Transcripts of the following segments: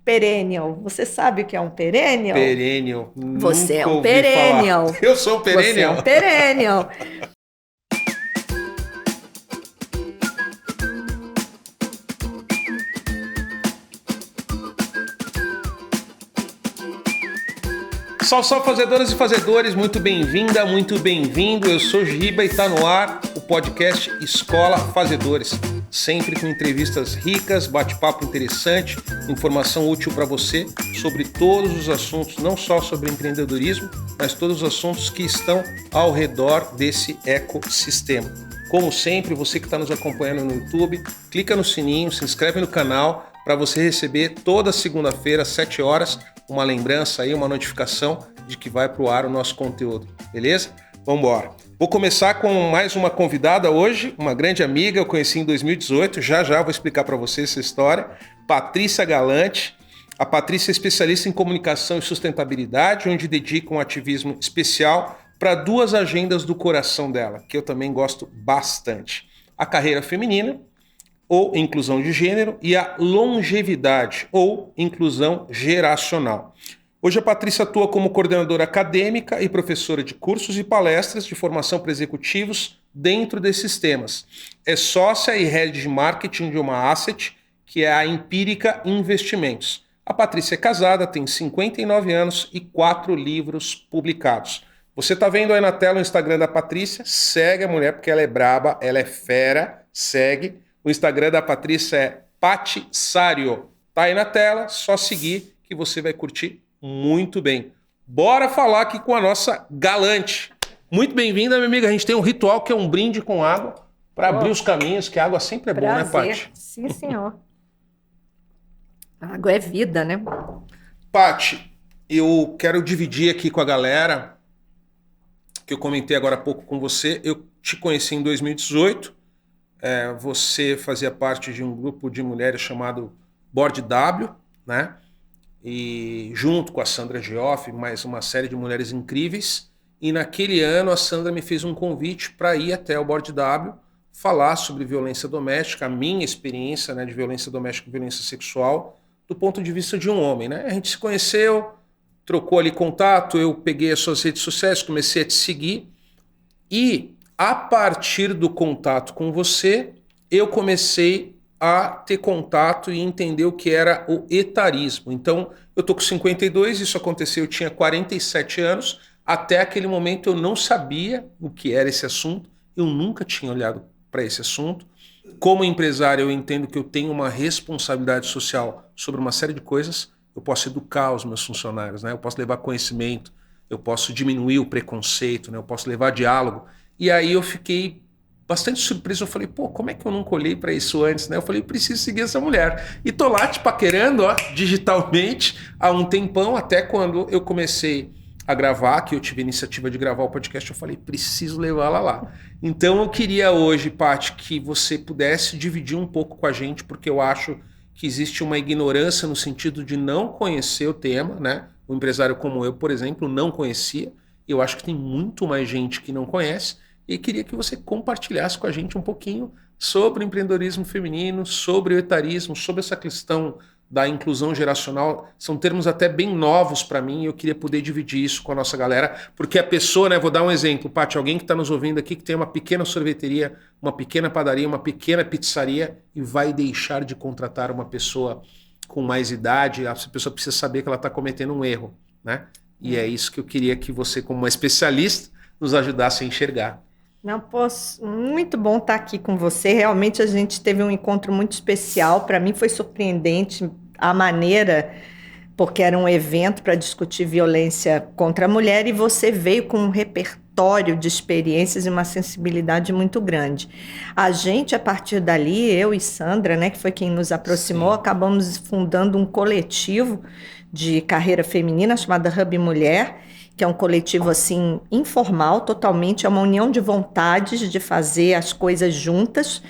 Perennial. Você sabe o que é um perennial? Perennial. Você é Nunca um ouvi perennial. falar. Eu sou um perennial. Você é um perennial. Salve, salve, fazedoras e fazedores, muito bem-vinda, muito bem-vindo. Eu sou Giba e está no ar o podcast Escola Fazedores. Sempre com entrevistas ricas, bate-papo interessante, informação útil para você sobre todos os assuntos, não só sobre empreendedorismo, mas todos os assuntos que estão ao redor desse ecossistema. Como sempre, você que está nos acompanhando no YouTube, clica no sininho, se inscreve no canal para você receber toda segunda-feira, às 7 horas, uma lembrança aí, uma notificação de que vai para o ar o nosso conteúdo, beleza? Vamos embora. Vou começar com mais uma convidada hoje, uma grande amiga, eu conheci em 2018, já vou explicar para você essa história, Patrícia Galante. A Patrícia é especialista em comunicação e sustentabilidade, onde dedica um ativismo especial para duas agendas do coração dela, que eu também gosto bastante. A carreira feminina, ou inclusão de gênero, e a longevidade, ou inclusão geracional. Hoje a Patrícia atua como coordenadora acadêmica e professora de cursos e palestras de formação para executivos dentro desses temas. É sócia e head de marketing de uma asset, que é a Empírica Investimentos. A Patrícia é casada, tem 59 anos e 4 livros publicados. Você está vendo aí na tela o Instagram da Patrícia? Segue a mulher porque ela é braba, ela é fera, segue. O Instagram da Patrícia é Patissário. Tá aí na tela, só seguir que você vai curtir muito bem. Bora falar aqui com a nossa Galante. Muito bem-vinda, minha amiga. A gente tem um ritual que é um brinde com água para abrir os caminhos, que a água sempre é bom, né, Pati? Sim, senhor. A água é vida, né? Pati, eu quero dividir aqui com a galera, que eu comentei agora há pouco com você. Eu te conheci em 2018. Você fazia parte de um grupo de mulheres chamado Board W, né? E junto com a Sandra Geoff, mais uma série de mulheres incríveis. E naquele ano a Sandra me fez um convite para ir até o Board W falar sobre violência doméstica, a minha experiência, né, de violência doméstica e violência sexual, do ponto de vista de um homem, né? A gente se conheceu, trocou ali contato, eu peguei as suas redes sociais, comecei a te seguir e a partir do contato com você, eu comecei a ter contato e entender o que era o etarismo. Então, eu tô com 52, isso aconteceu, eu tinha 47 anos. Até aquele momento eu não sabia o que era esse assunto, eu nunca tinha olhado para esse assunto. Como empresário, eu entendo que eu tenho uma responsabilidade social sobre uma série de coisas. Eu posso educar os meus funcionários, né? Eu posso levar conhecimento, eu posso diminuir o preconceito, né? Eu posso levar diálogo. E aí eu fiquei bastante surpreso. Eu falei, pô, como é que eu nunca olhei para isso antes, né? Eu falei, preciso seguir essa mulher. E tô lá te paquerando, ó, digitalmente há um tempão, até quando eu comecei a gravar, que eu tive a iniciativa de gravar o podcast, eu falei, preciso levá-la lá. Então eu queria hoje, Paty, que você pudesse dividir um pouco com a gente, porque eu acho que existe uma ignorância no sentido de não conhecer o tema, né? Um empresário como eu, por exemplo, não conhecia. Eu acho que tem muito mais gente que não conhece e queria que você compartilhasse com a gente um pouquinho sobre o empreendedorismo feminino, sobre o etarismo, sobre essa questão da inclusão geracional. São termos até bem novos para mim e eu queria poder dividir isso com a nossa galera, porque a pessoa, né, vou dar um exemplo, Paty, alguém que está nos ouvindo aqui que tem uma pequena sorveteria, uma pequena padaria, uma pequena pizzaria e vai deixar de contratar uma pessoa com mais idade, a pessoa precisa saber que ela está cometendo um erro, né? E é isso que eu queria que você, como uma especialista, nos ajudasse a enxergar. Não posso. Muito bom estar aqui com você. Realmente a gente teve um encontro muito especial. Para mim foi surpreendente a maneira, porque era um evento para discutir violência contra a mulher e você veio com um repertório de experiências e uma sensibilidade muito grande. A gente, a partir dali, eu e Sandra, né, que foi quem nos aproximou, Sim. acabamos fundando um coletivo de carreira feminina chamado Hub Mulher, que é um coletivo assim informal, totalmente, é uma união de vontades de fazer as coisas juntas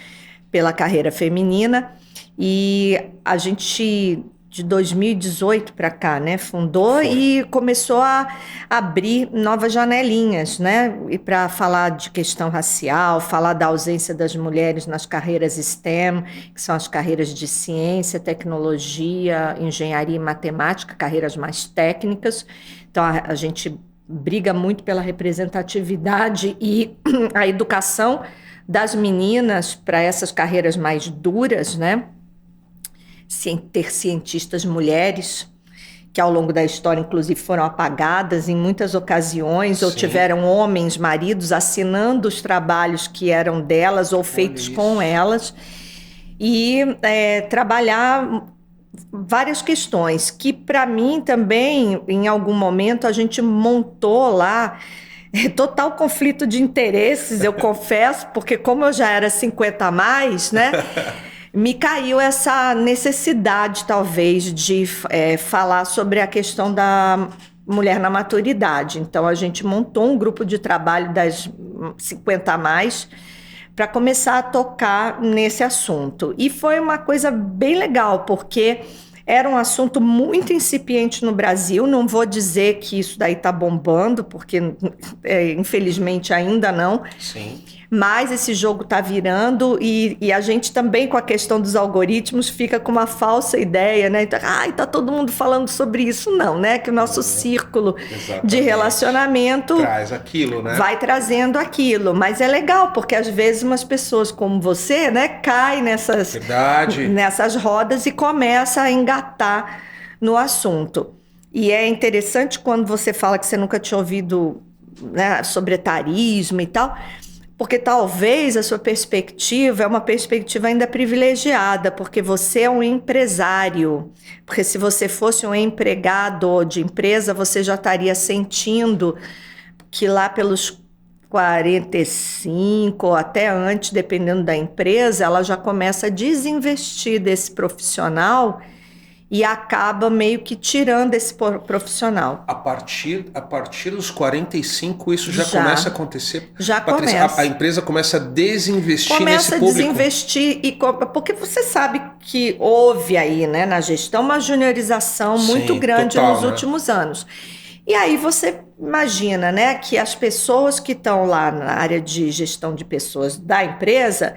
pela carreira feminina. E a gente de 2018 para cá, né? Fundou e começou a abrir novas janelinhas, né? E para falar de questão racial, falar da ausência das mulheres nas carreiras STEM, que são as carreiras de ciência, tecnologia, engenharia e matemática, carreiras mais técnicas. Então a gente briga muito pela representatividade e a educação das meninas para essas carreiras mais duras, né? Ter cientistas mulheres, que ao longo da história, inclusive, foram apagadas em muitas ocasiões, ou tiveram homens, maridos, assinando os trabalhos que eram delas ou feitos com elas, e trabalhar várias questões, que para mim também, em algum momento, a gente montou lá total conflito de interesses, eu confesso, porque como eu já era 50 a mais, né? Me caiu essa necessidade, talvez, de falar sobre a questão da mulher na maturidade. Então, a gente montou um grupo de trabalho das 50 a mais para começar a tocar nesse assunto. E foi uma coisa bem legal, porque era um assunto muito incipiente no Brasil. Não vou dizer que isso daí está bombando, porque infelizmente ainda não. Sim. Mas esse jogo está virando e a gente também, com a questão dos algoritmos, fica com uma falsa ideia, né? Então, tá todo mundo falando sobre isso. Não, né? Que o nosso círculo de relacionamento traz aquilo, né? Vai trazendo aquilo. Mas é legal, porque às vezes umas pessoas como você, né, caem nessas rodas e começa a engatar no assunto. E é interessante quando você fala que você nunca tinha ouvido, né, sobre etarismo e tal, porque talvez a sua perspectiva é uma perspectiva ainda privilegiada, porque você é um empresário. Porque se você fosse um empregado de empresa, você já estaria sentindo que lá pelos 45 ou até antes, dependendo da empresa, ela já começa a desinvestir desse profissional e acaba meio que tirando esse profissional. A partir dos 45, isso já começa a acontecer? Já Patrícia, começa. A empresa começa a desinvestir nesse público? Começa a desinvestir, porque você sabe que houve aí, né, na gestão uma juniorização muito grande nos últimos anos. E aí você imagina, né, que as pessoas que estão lá na área de gestão de pessoas da empresa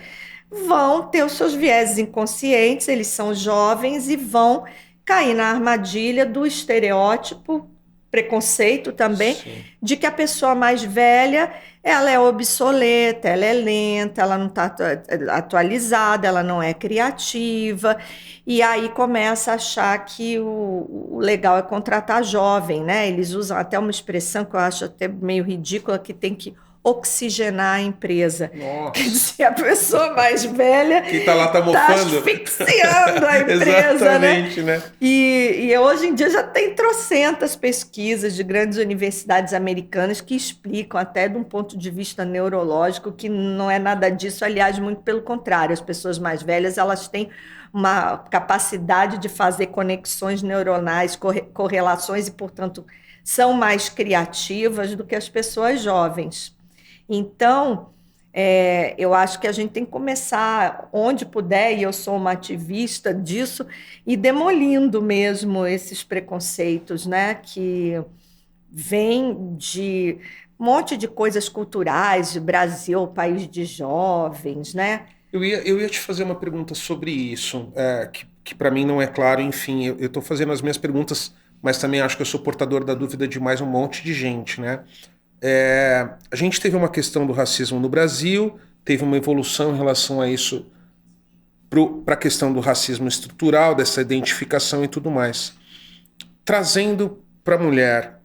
vão ter os seus vieses inconscientes, eles são jovens e vão cair na armadilha do estereótipo, preconceito também, de que a pessoa mais velha, ela é obsoleta, ela é lenta, ela não está atualizada, ela não é criativa, e aí começa a achar que o legal é contratar jovem, né? Eles usam até uma expressão que eu acho até meio ridícula, que tem que oxigenar a empresa. Nossa. Quer dizer, a pessoa mais velha que está lá, está mofando. Asfixiando a empresa. Exatamente, né? E hoje em dia já tem trocentas pesquisas de grandes universidades americanas que explicam até de um ponto de vista neurológico que não é nada disso, aliás, muito pelo contrário. As pessoas mais velhas, elas têm uma capacidade de fazer conexões neuronais, correlações e, portanto, são mais criativas do que as pessoas jovens. Então, eu acho que a gente tem que começar onde puder, e eu sou uma ativista disso, e demolindo mesmo esses preconceitos, né, que vêm de um monte de coisas culturais, de Brasil, país de jovens, né? Eu ia te fazer uma pergunta sobre isso, que para mim não é claro. Enfim, eu estou fazendo as minhas perguntas, mas também acho que eu sou portador da dúvida de mais um monte de gente, né? A gente teve uma questão do racismo no Brasil, teve uma evolução em relação a isso para a questão do racismo estrutural, dessa identificação e tudo mais. Trazendo para a mulher,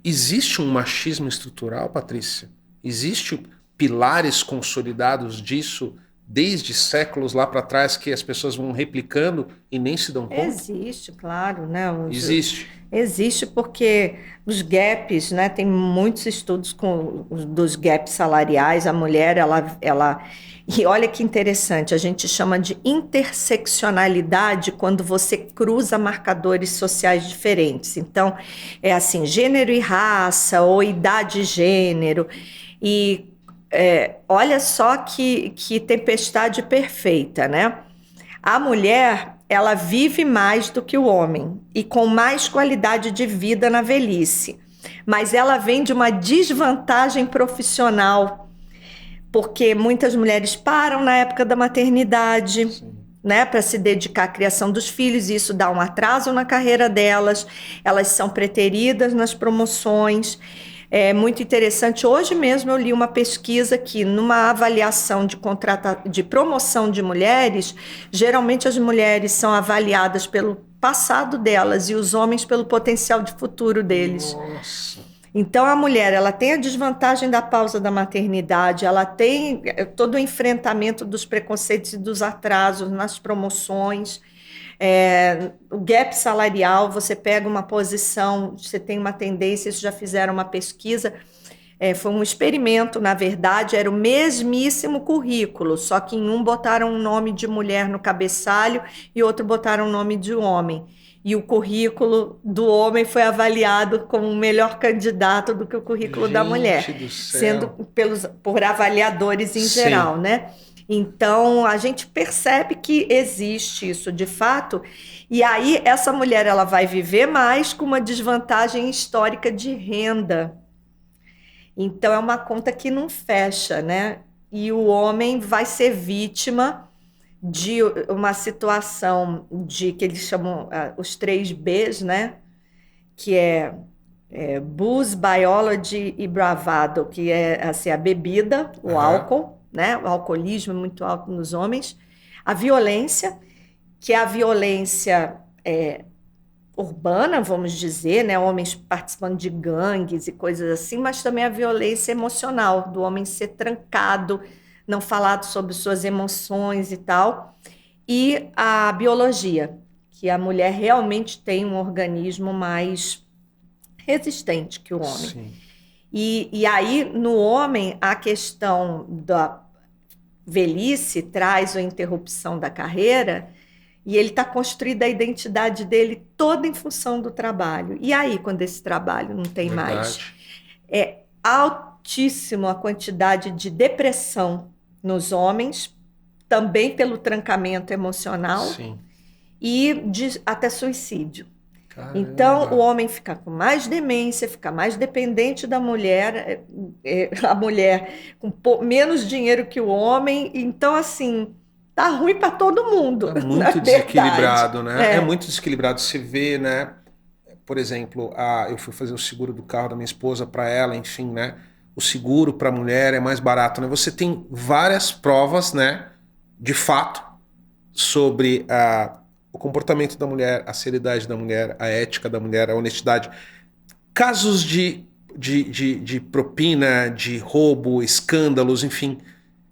existe um machismo estrutural, Patrícia? Existem pilares consolidados disso desde séculos lá para trás que as pessoas vão replicando e nem se dão conta? Existe, claro, né? Existe. Existe porque os gaps, né? Tem muitos estudos dos gaps salariais. A mulher, ela... E olha que interessante, a gente chama de interseccionalidade quando você cruza marcadores sociais diferentes. Então, é assim, gênero e raça, ou idade e gênero. E olha só que tempestade perfeita, né? A mulher, ela vive mais do que o homem e com mais qualidade de vida na velhice. Mas ela vem de uma desvantagem profissional, porque muitas mulheres param na época da maternidade, né, para se dedicar à criação dos filhos, e isso dá um atraso na carreira delas, elas são preteridas nas promoções. É muito interessante. Hoje mesmo eu li uma pesquisa que, numa avaliação de promoção de mulheres, geralmente as mulheres são avaliadas pelo passado delas e os homens pelo potencial de futuro deles. Nossa. Então, a mulher, ela tem a desvantagem da pausa da maternidade, ela tem todo o enfrentamento dos preconceitos e dos atrasos nas promoções, o gap salarial. Você pega uma posição, você tem uma tendência, isso já fizeram uma pesquisa, foi um experimento, na verdade, era o mesmíssimo currículo, só que em um botaram um nome de mulher no cabeçalho e outro botaram um nome de homem. E o currículo do homem foi avaliado como o melhor candidato do que o currículo da mulher, sendo por avaliadores em geral, né? Então, a gente percebe que existe isso de fato, e aí essa mulher ela vai viver mais com uma desvantagem histórica de renda. Então, é uma conta que não fecha, né? E o homem vai ser vítima de uma situação de que eles chamam os 3 Bs, né? Que booze, biology e bravado, que é assim, a bebida, o álcool, né? O alcoolismo é muito alto nos homens. A violência, que é a violência urbana, vamos dizer, né? Homens participando de gangues e coisas assim, mas também a violência emocional, do homem ser trancado, não falar sobre suas emoções e tal. E a biologia, que a mulher realmente tem um organismo mais resistente que o homem. Sim. E aí, no homem, a questão da velhice traz a interrupção da carreira, e ele está construindo a identidade dele toda em função do trabalho. E aí, quando esse trabalho não tem mais? É altíssima a quantidade de depressão nos homens, também pelo trancamento emocional. Sim. E até suicídio. Caramba. Então, o homem fica com mais demência, fica mais dependente da mulher, a mulher com menos dinheiro que o homem. Então, assim, tá ruim para todo mundo. É muito desequilibrado, né? É muito desequilibrado. Você vê, né? Por exemplo, eu fui fazer o seguro do carro da minha esposa para ela, enfim, né? O seguro para a mulher é mais barato, né? Você tem várias provas, né? De fato, sobre o comportamento da mulher, a seriedade da mulher, a ética da mulher, a honestidade. Casos de propina, de roubo, escândalos, enfim.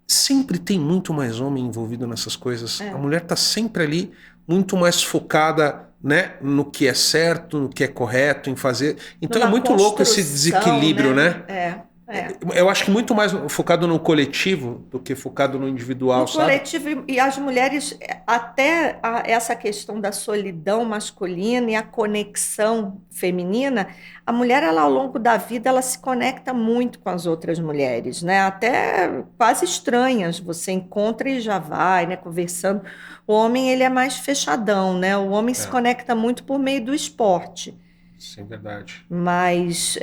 Sempre tem muito mais homem envolvido nessas coisas. A mulher está sempre ali, muito mais focada, né, no que é certo, no que é correto, em fazer. Então é muito louco esse desequilíbrio, né? Eu acho que muito mais focado no coletivo do que focado no individual, no coletivo, e as mulheres, até essa questão da solidão masculina e a conexão feminina, a mulher, ela, ao longo da vida, ela se conecta muito com as outras mulheres, né? Até quase estranhas, você encontra e já vai, né, conversando. O homem, ele é mais fechadão, né? O homem se conecta muito por meio do esporte. Sim, verdade. Mas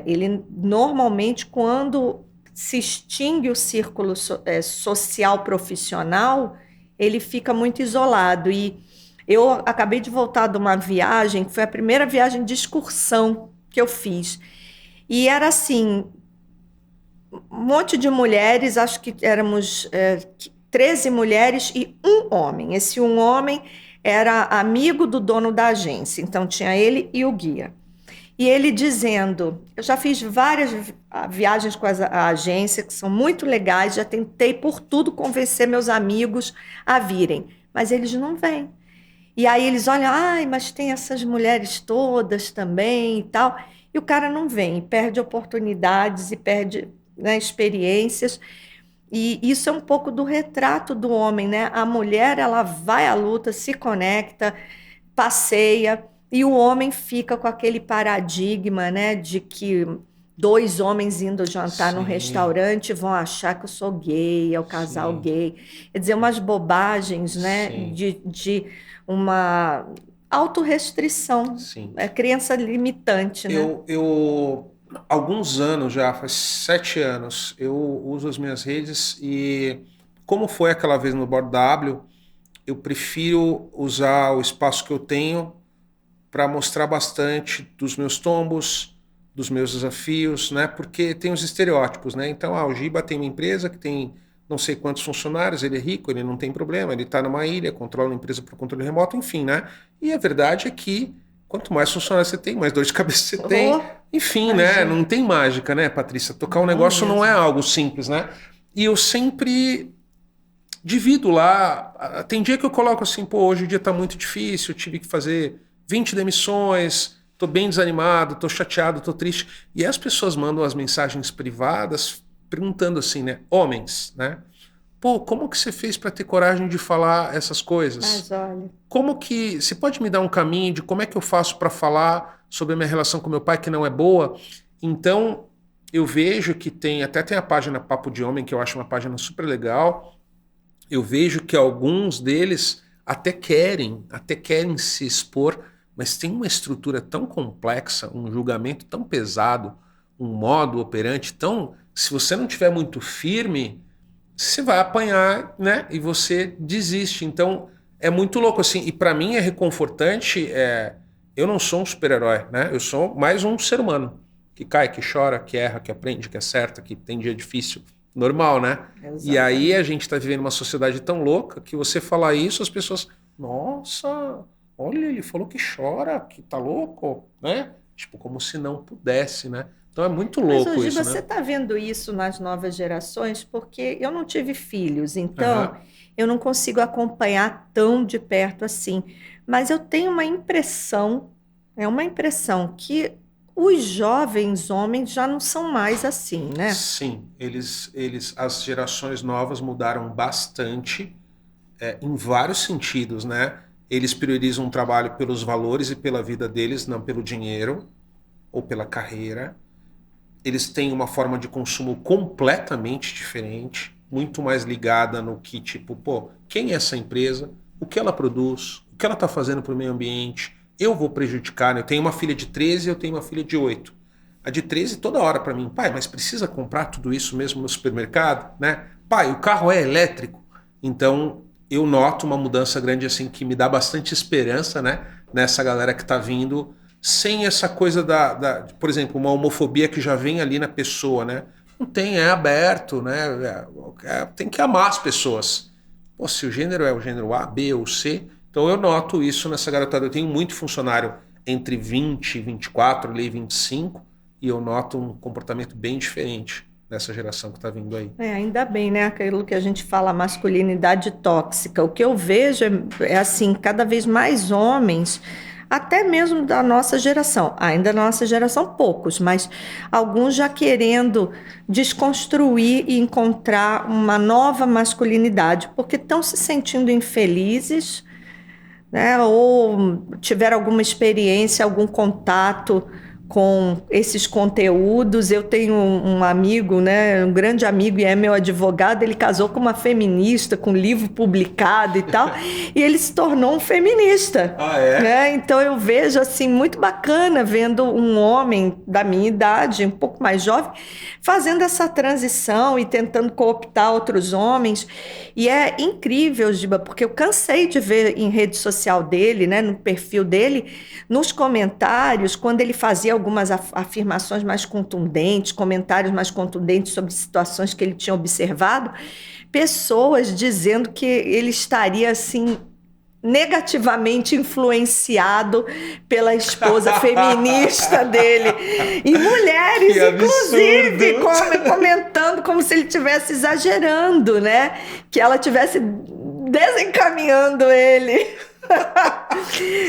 ele normalmente, quando se extingue o círculo social profissional, ele fica muito isolado. E eu acabei de voltar de uma viagem, que foi a primeira viagem de excursão que eu fiz. E era assim, um monte de mulheres, acho que éramos 13 mulheres e um homem. Esse um homem era amigo do dono da agência, então tinha ele e o guia. E ele dizendo, eu já fiz várias viagens com a agência, que são muito legais, já tentei por tudo convencer meus amigos a virem, mas eles não vêm. E aí eles olham, mas tem essas mulheres todas também e tal, e o cara não vem, perde oportunidades e perde, né, experiências. E isso é um pouco do retrato do homem, né? A mulher, ela vai à luta, se conecta, passeia, e o homem fica com aquele paradigma, né, de que 2 homens indo jantar num restaurante vão achar que eu sou gay, é o casal gay. Quer dizer, umas bobagens, né, de uma autorrestrição, Sim. Crença limitante, né? Alguns anos já, faz 7 anos, eu uso as minhas redes e, como foi aquela vez no Bordo W, eu prefiro usar o espaço que eu tenho para mostrar bastante dos meus tombos, dos meus desafios, né? Porque tem os estereótipos, né? Então, o Giba tem uma empresa que tem não sei quantos funcionários, ele é rico, ele não tem problema, ele está numa ilha, controla uma empresa por controle remoto, enfim, né? E a verdade é que quanto mais funcionários você tem, mais dor de cabeça você tem. Enfim, né? Não tem mágica, né, Patrícia? Tocar um negócio não é algo simples, né? E eu sempre divido lá. Tem dia que eu coloco assim, pô, hoje o dia tá muito difícil, eu tive que fazer 20 demissões, tô bem desanimado, tô chateado, tô triste. E aí as pessoas mandam as mensagens privadas perguntando assim, né? Homens, né? Pô, como que você fez para ter coragem de falar essas coisas? Mas olha, Como que você pode me dar um caminho de como é que eu faço para falar sobre a minha relação com meu pai que não é boa? Então, eu vejo que até tem a página Papo de Homem, que eu acho uma página super legal. Eu vejo que alguns deles até querem se expor, mas tem uma estrutura tão complexa, um julgamento tão pesado, um modo operante tão, se você não tiver muito firme, você vai apanhar, né? E você desiste. Então, é muito louco assim. E para mim é reconfortante. Eu não sou um super-herói, né? Eu sou mais um ser humano que cai, que chora, que erra, que aprende, que acerta, que tem dia difícil. Normal, né? exatamente. E aí a gente tá vivendo uma sociedade tão louca que você falar isso, as pessoas, nossa, olha, ele falou que chora, que tá louco, né? Tipo, como se não pudesse, né? Então é muito Mas louco hoje isso, você né? está vendo isso nas novas gerações, porque eu não tive filhos, então Aham. eu não consigo acompanhar tão de perto assim. Mas eu tenho uma impressão, é uma impressão que os jovens homens já não são mais assim, né? Sim, as gerações novas mudaram bastante, em vários sentidos, né? Eles priorizam o trabalho pelos valores e pela vida deles, não pelo dinheiro ou pela carreira. Eles têm uma forma de consumo completamente diferente, muito mais ligada no que, tipo, pô, quem é essa empresa? O que ela produz? O que ela está fazendo para o meio ambiente? Eu vou prejudicar, né? Eu tenho uma filha de 13 e eu tenho uma filha de 8. A de 13 toda hora para mim, pai, mas precisa comprar tudo isso mesmo no supermercado, né? Pai, o carro é elétrico. Então, eu noto uma mudança grande assim que me dá bastante esperança, né? Nessa galera que está vindo sem essa coisa por exemplo, uma homofobia que já vem ali na pessoa, né? Não tem, é aberto, né? Tem que amar as pessoas. Pô, se o gênero é o gênero A, B ou C, então eu noto isso nessa garotada. Eu tenho muito funcionário entre 20 e 24, ali 25, e eu noto um comportamento bem diferente dessa geração que está vindo aí. Ainda bem, né? Aquilo que a gente fala, masculinidade tóxica. O que eu vejo é assim, cada vez mais homens, até mesmo da nossa geração, ainda da nossa geração poucos, mas alguns já querendo desconstruir e encontrar uma nova masculinidade, porque estão se sentindo infelizes, né? Ou tiveram alguma experiência, algum contato com esses conteúdos. Eu tenho um amigo, né, um grande amigo e é meu advogado, ele casou com uma feminista, com livro publicado e tal, e ele se tornou um feminista. Ah, é? Né? Então eu vejo assim muito bacana vendo um homem da minha idade, um pouco mais jovem, fazendo essa transição e tentando cooptar outros homens. E é incrível, Giba, porque eu cansei de ver em rede social dele, né, no perfil dele, nos comentários, quando ele fazia algumas afirmações mais contundentes, comentários mais contundentes sobre situações que ele tinha observado, pessoas dizendo que ele estaria assim negativamente influenciado pela esposa feminista dele. E mulheres, Que inclusive, absurdo! comentando como se ele estivesse exagerando, né? Que ela estivesse desencaminhando ele.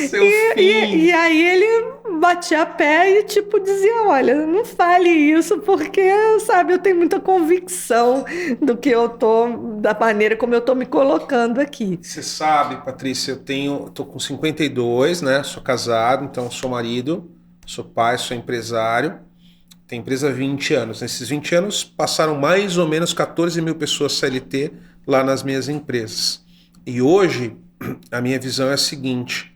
Seu fim! E aí ele batia a pé e tipo dizia, olha, não fale isso porque, sabe, eu tenho muita convicção do que eu tô, da maneira como eu tô me colocando aqui. Você sabe, Patrícia, tô com 52, né? Sou casado, então sou marido, sou pai, sou empresário. Tenho empresa há 20 anos. Nesses 20 anos passaram mais ou menos 14 mil pessoas CLT lá nas minhas empresas. E hoje a minha visão é a seguinte,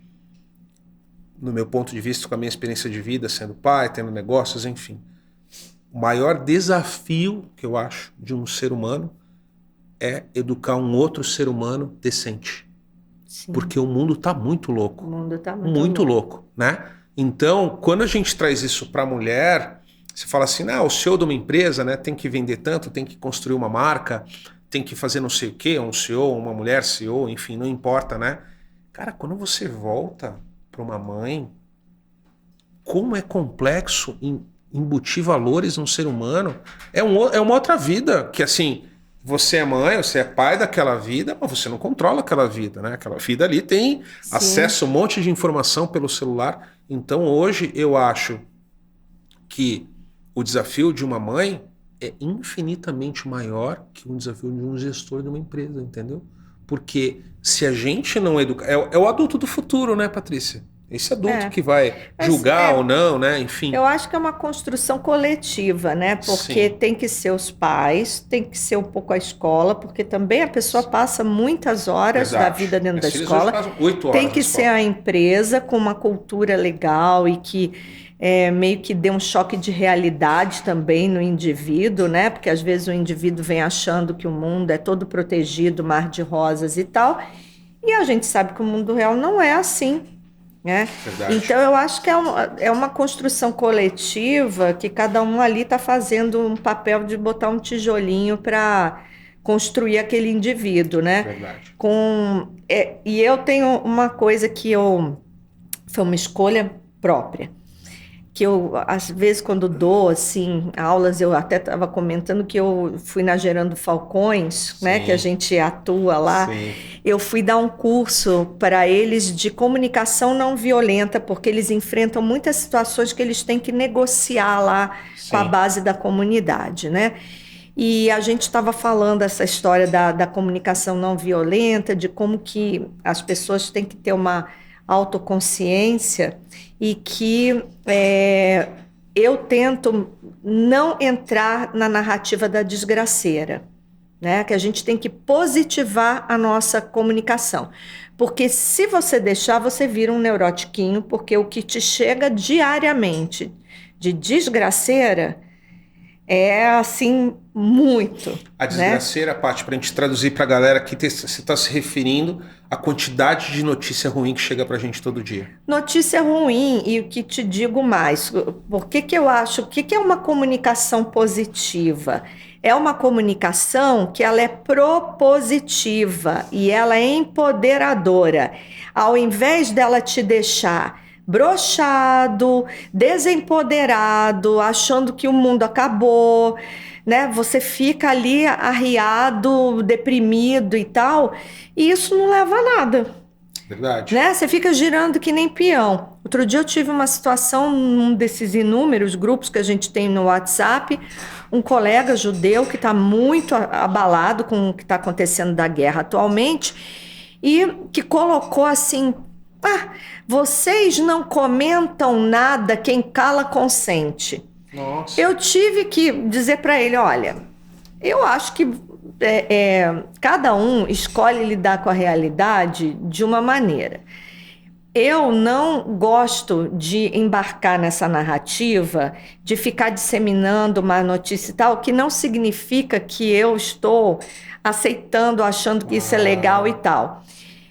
no meu ponto de vista, com a minha experiência de vida, sendo pai, tendo negócios, enfim. O maior desafio que eu acho de um ser humano é educar um outro ser humano decente. Sim. Porque o mundo está muito louco. O mundo está muito louco, né? Então, quando a gente traz isso para a mulher, você fala assim, o CEO de uma empresa, né, tem que vender tanto, tem que construir uma marca, tem que fazer não sei o quê, um CEO, uma mulher CEO, enfim, não importa, né? Cara, quando você volta para uma mãe, como é complexo embutir valores num ser humano, é uma outra vida, que assim, você é mãe, você é pai daquela vida, mas você não controla aquela vida, né? Aquela vida ali tem acesso a um monte de informação pelo celular. Então hoje eu acho que o desafio de uma mãe é infinitamente maior que um desafio de um gestor de uma empresa, entendeu? Porque se a gente não educar... É o adulto do futuro, né, Patrícia? Esse adulto que vai julgar ou não, né? Enfim. Eu acho que é uma construção coletiva, né? Porque tem que ser os pais, tem que ser um pouco a escola, porque também a pessoa passa muitas horas da vida dentro da escola. 8 horas tem que ser a empresa com uma cultura legal e que meio que dê um choque de realidade também no indivíduo, né? Porque às vezes o indivíduo vem achando que o mundo é todo protegido, mar de rosas e tal, e a gente sabe que o mundo real não é assim. Então eu acho que é uma construção coletiva que cada um ali está fazendo um papel de botar um tijolinho para construir aquele indivíduo, né? Verdade. E eu tenho uma coisa que foi uma escolha própria, que eu, às vezes, quando dou assim, aulas, eu até estava comentando que eu fui na Gerando Falcões, né, que a gente atua lá. Sim. Eu fui dar um curso para eles de comunicação não violenta, porque eles enfrentam muitas situações que eles têm que negociar lá com a base da comunidade, né? E a gente estava falando essa história da comunicação não violenta, de como que as pessoas têm que ter uma autoconsciência e que eu tento não entrar na narrativa da desgraceira, né? Que a gente tem que positivar a nossa comunicação, porque se você deixar, você vira um neurotiquinho, porque o que te chega diariamente de desgraceira é assim, muito. A desgraceira, né? Paty, para a gente traduzir para a galera que você está se referindo à quantidade de notícia ruim que chega para a gente todo dia. Notícia ruim, e o que te digo mais, por que eu acho, o que é uma comunicação positiva? É uma comunicação que ela é propositiva e ela é empoderadora. Ao invés dela te deixar broxado, desempoderado, achando que o mundo acabou, né? Você fica ali arriado, deprimido e tal, e isso não leva a nada. Verdade. Né? Você fica girando que nem peão. Outro dia eu tive uma situação num desses inúmeros grupos que a gente tem no WhatsApp, um colega judeu que está muito abalado com o que está acontecendo da guerra atualmente e que colocou assim: vocês não comentam nada, quem cala consente. Nossa. Eu tive que dizer para ele, olha, eu acho que cada um escolhe lidar com a realidade de uma maneira. Eu não gosto de embarcar nessa narrativa, de ficar disseminando uma notícia e tal, que não significa que eu estou aceitando, achando que isso é legal e tal.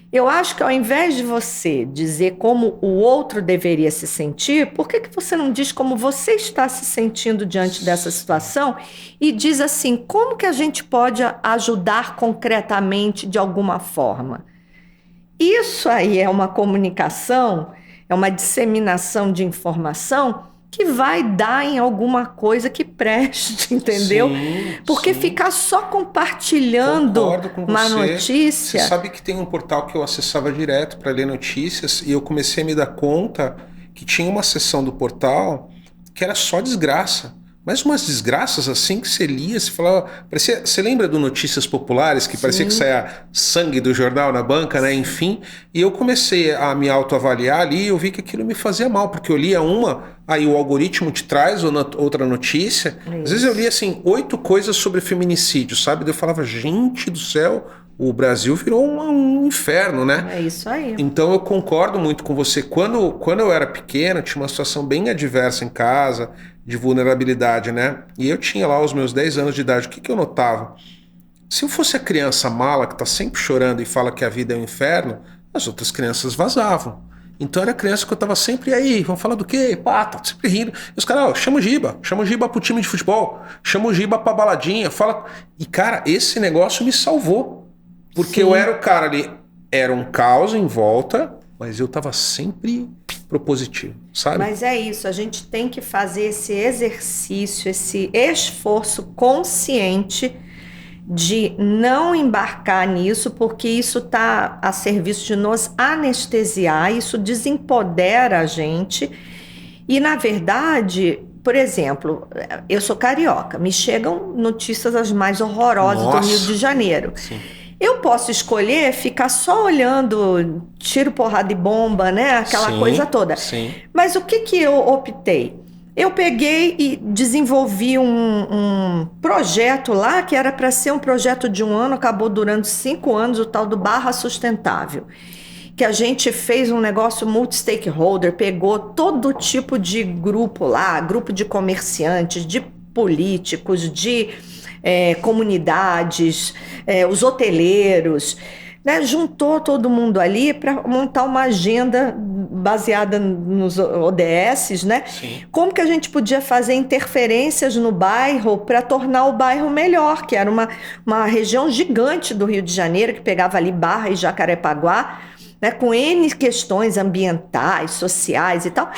Eu acho que ao invés de você dizer como o outro deveria se sentir, por que você não diz como você está se sentindo diante dessa situação e diz assim, como que a gente pode ajudar concretamente de alguma forma? Isso aí é uma comunicação, é uma disseminação de informação que vai dar em alguma coisa que preste, entendeu? Sim, porque ficar só compartilhando uma notícia... Você sabe que tem um portal que eu acessava direto para ler notícias e eu comecei a me dar conta que tinha uma seção do portal que era só desgraça. Mas umas desgraças assim que você lia, você falava... você lembra do Notícias Populares, que parecia que saía sangue do jornal na banca, né? Enfim, e eu comecei a me autoavaliar ali e eu vi que aquilo me fazia mal, porque eu lia aí o algoritmo te traz outra notícia. Às vezes eu lia assim, 8 coisas sobre feminicídio, sabe? Daí eu falava, gente do céu, o Brasil virou um inferno, né? É isso aí. Então eu concordo muito com você. Quando eu era pequeno, tinha uma situação bem adversa em casa, de vulnerabilidade, né? E eu tinha lá os meus 10 anos de idade. O que eu notava? Se eu fosse a criança mala que tá sempre chorando e fala que a vida é um inferno, as outras crianças vazavam. Então era criança que eu tava sempre aí, vamos falar do quê? Pá, tá sempre rindo. E os caras, chama o Giba pro time de futebol, chama o Giba pra baladinha, fala. E cara, esse negócio me salvou. Porque Sim. eu era o cara ali, era um caos em volta, mas eu tava sempre propositivo, sabe? Mas é isso, a gente tem que fazer esse exercício, esse esforço consciente de não embarcar nisso, porque isso está a serviço de nos anestesiar, isso desempodera a gente. E, na verdade, por exemplo, eu sou carioca, me chegam notícias as mais horrorosas do Rio de Janeiro. Sim. Eu posso escolher ficar só olhando tiro, porrada e bomba, né? Aquela coisa toda. Sim. Mas o que eu optei? Eu peguei e desenvolvi um projeto lá que era para ser um projeto de 1 ano, acabou durando 5 anos, o tal do Barra Sustentável. Que a gente fez um negócio multi-stakeholder, pegou todo tipo de grupo lá, grupo de comerciantes, de políticos, de comunidades, os hoteleiros, né? Juntou todo mundo ali para montar uma agenda baseada nos ODS, né? Sim. Como que a gente podia fazer interferências no bairro para tornar o bairro melhor, que era uma região gigante do Rio de Janeiro, que pegava ali Barra e Jacarepaguá, né, com N questões ambientais, sociais e tal,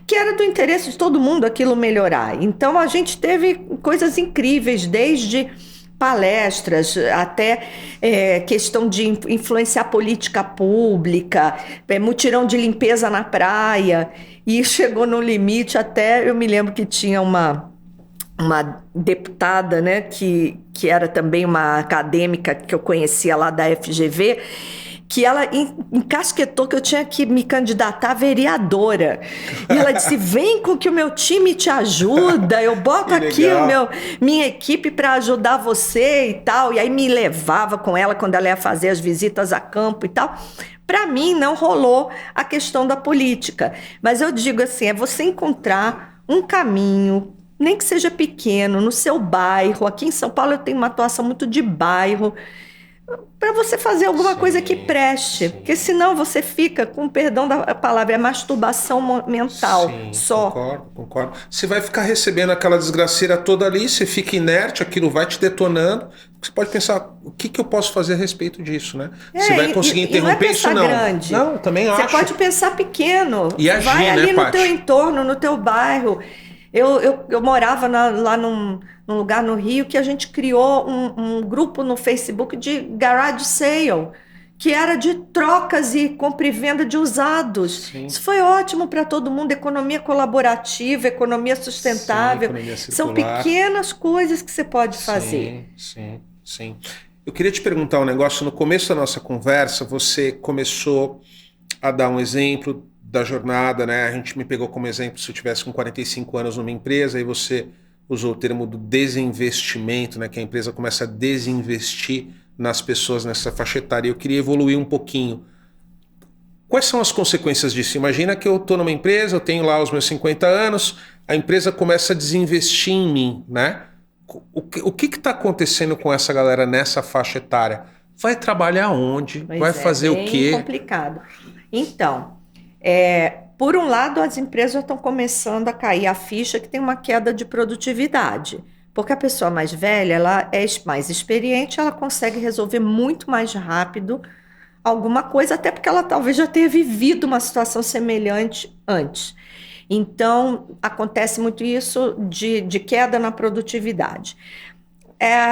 que era do interesse de todo mundo aquilo melhorar. Então a gente teve coisas incríveis, desde palestras até questão de influenciar política pública, mutirão de limpeza na praia, e chegou no limite até, eu me lembro que tinha uma deputada, né, que era também uma acadêmica que eu conhecia lá da FGV, que ela encasquetou que eu tinha que me candidatar a vereadora. E ela disse, vem com que o meu time te ajuda, eu boto aqui minha equipe para ajudar você e tal. E aí me levava com ela quando ela ia fazer as visitas a campo e tal. Para mim não rolou a questão da política. Mas eu digo assim, é você encontrar um caminho, nem que seja pequeno, no seu bairro. Aqui em São Paulo eu tenho uma atuação muito de bairro, para você fazer alguma coisa que preste, porque senão você fica, com perdão da palavra, é masturbação mental só. Concordo. Você vai ficar recebendo aquela desgraceira toda ali, você fica inerte, aquilo vai te detonando. Você pode pensar, o que eu posso fazer a respeito disso, né? Você vai conseguir interromper isso, não? Grande. Não, também acho. Você pode pensar pequeno. E agir, vai ali né, no Paty? teu entorno, no teu bairro. Eu morava lá num lugar no Rio que a gente criou um grupo no Facebook de garage sale, que era de trocas e compra e venda de usados. Sim. Isso foi ótimo para todo mundo, economia colaborativa, economia sustentável. Sim, economia circular. São pequenas coisas que você pode fazer. Sim. Eu queria te perguntar um negócio. No começo da nossa conversa, você começou a dar um exemplo da jornada, né? A gente me pegou como exemplo se eu tivesse com 45 anos numa empresa, aí você usou o termo do desinvestimento, né? Que a empresa começa a desinvestir nas pessoas nessa faixa etária. Eu queria evoluir um pouquinho. Quais são as consequências disso? Imagina que eu estou numa empresa, eu tenho lá os meus 50 anos, a empresa começa a desinvestir em mim, né? O que está acontecendo com essa galera nessa faixa etária? Vai trabalhar onde? Vai fazer o quê? É complicado. Então, por um lado, as empresas já estão começando a cair a ficha que tem uma queda de produtividade. Porque a pessoa mais velha, ela é mais experiente, ela consegue resolver muito mais rápido alguma coisa, até porque ela talvez já tenha vivido uma situação semelhante antes. Então, acontece muito isso de queda na produtividade.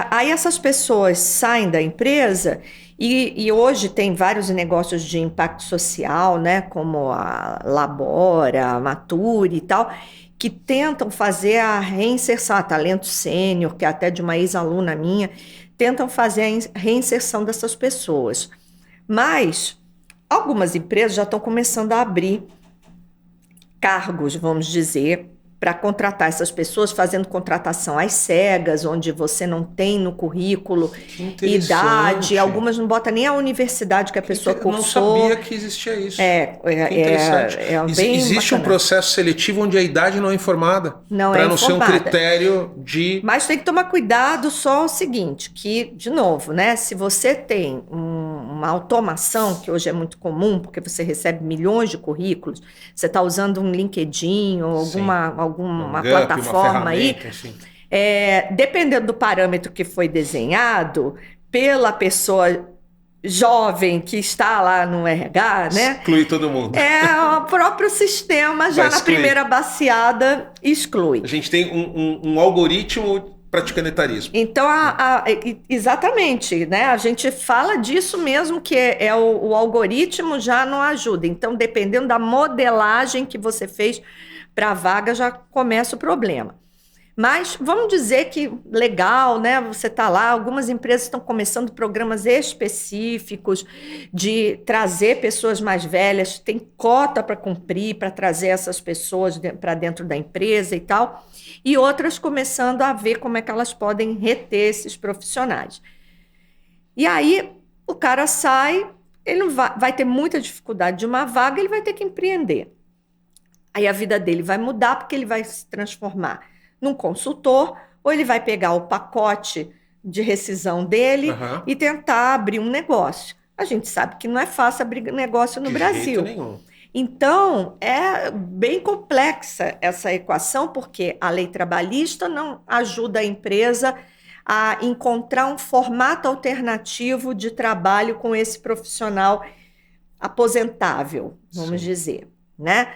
Aí essas pessoas saem da empresa e hoje tem vários negócios de impacto social, né, como a Labora, a Mature e tal, que tentam fazer a reinserção, a Talento Sênior, que é até de uma ex-aluna minha, tentam fazer a reinserção dessas pessoas. Mas algumas empresas já estão começando a abrir cargos, vamos dizer, para contratar essas pessoas, fazendo contratação às cegas, onde você não tem no currículo Que idade, interessante. algumas não botam nem a universidade que a pessoa Eu não cursou. sabia que existia isso. Que interessante. bem Existe um bacana. processo seletivo onde a idade não é informada. Não Para é não ser um informada. critério de... Mas tem que tomar cuidado só o seguinte, que, de novo, né? Se você tem uma automação, que hoje é muito comum, porque você recebe milhões de currículos, você está usando um LinkedIn ou alguma plataforma aí, enfim. dependendo do parâmetro que foi desenhado, pela pessoa jovem que está lá no RH, né? Exclui todo mundo. O próprio sistema, já na primeira baseada, exclui. A gente tem um algoritmo praticando etarismo. Então, exatamente, né? A gente fala disso mesmo, que o algoritmo já não ajuda. Então, dependendo da modelagem que você fez para a vaga, já começa o problema. Mas vamos dizer que legal, né? Você está lá, algumas empresas estão começando programas específicos de trazer pessoas mais velhas, tem cota para cumprir, para trazer essas pessoas para dentro da empresa e tal, e outras começando a ver como é que elas podem reter esses profissionais. E aí o cara sai, ele não vai ter muita dificuldade de uma vaga, ele vai ter que empreender. Aí a vida dele vai mudar porque ele vai se transformar num consultor, ou ele vai pegar o pacote de rescisão dele e tentar abrir um negócio. A gente sabe que não é fácil abrir negócio no Brasil. De jeito nenhum. Então, é bem complexa essa equação, porque a lei trabalhista não ajuda a empresa a encontrar um formato alternativo de trabalho com esse profissional aposentável, vamos dizer, né?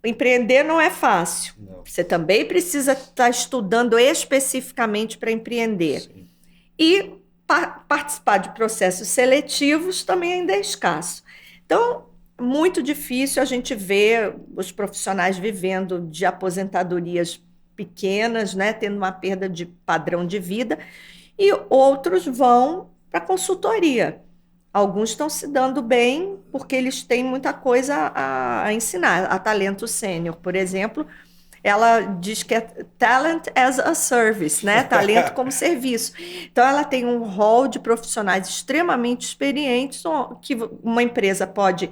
Empreender não é fácil. Não. Você também precisa estar estudando especificamente para empreender. Sim. E participar de processos seletivos também ainda é escasso. Então, muito difícil a gente ver os profissionais vivendo de aposentadorias pequenas, né, tendo uma perda de padrão de vida, e outros vão para consultoria. Alguns estão se dando bem porque eles têm muita coisa a ensinar. A Talento Sênior, por exemplo, ela diz que é talent as a service, né? Talento como serviço. Então, ela tem um rol de profissionais extremamente experientes que uma empresa pode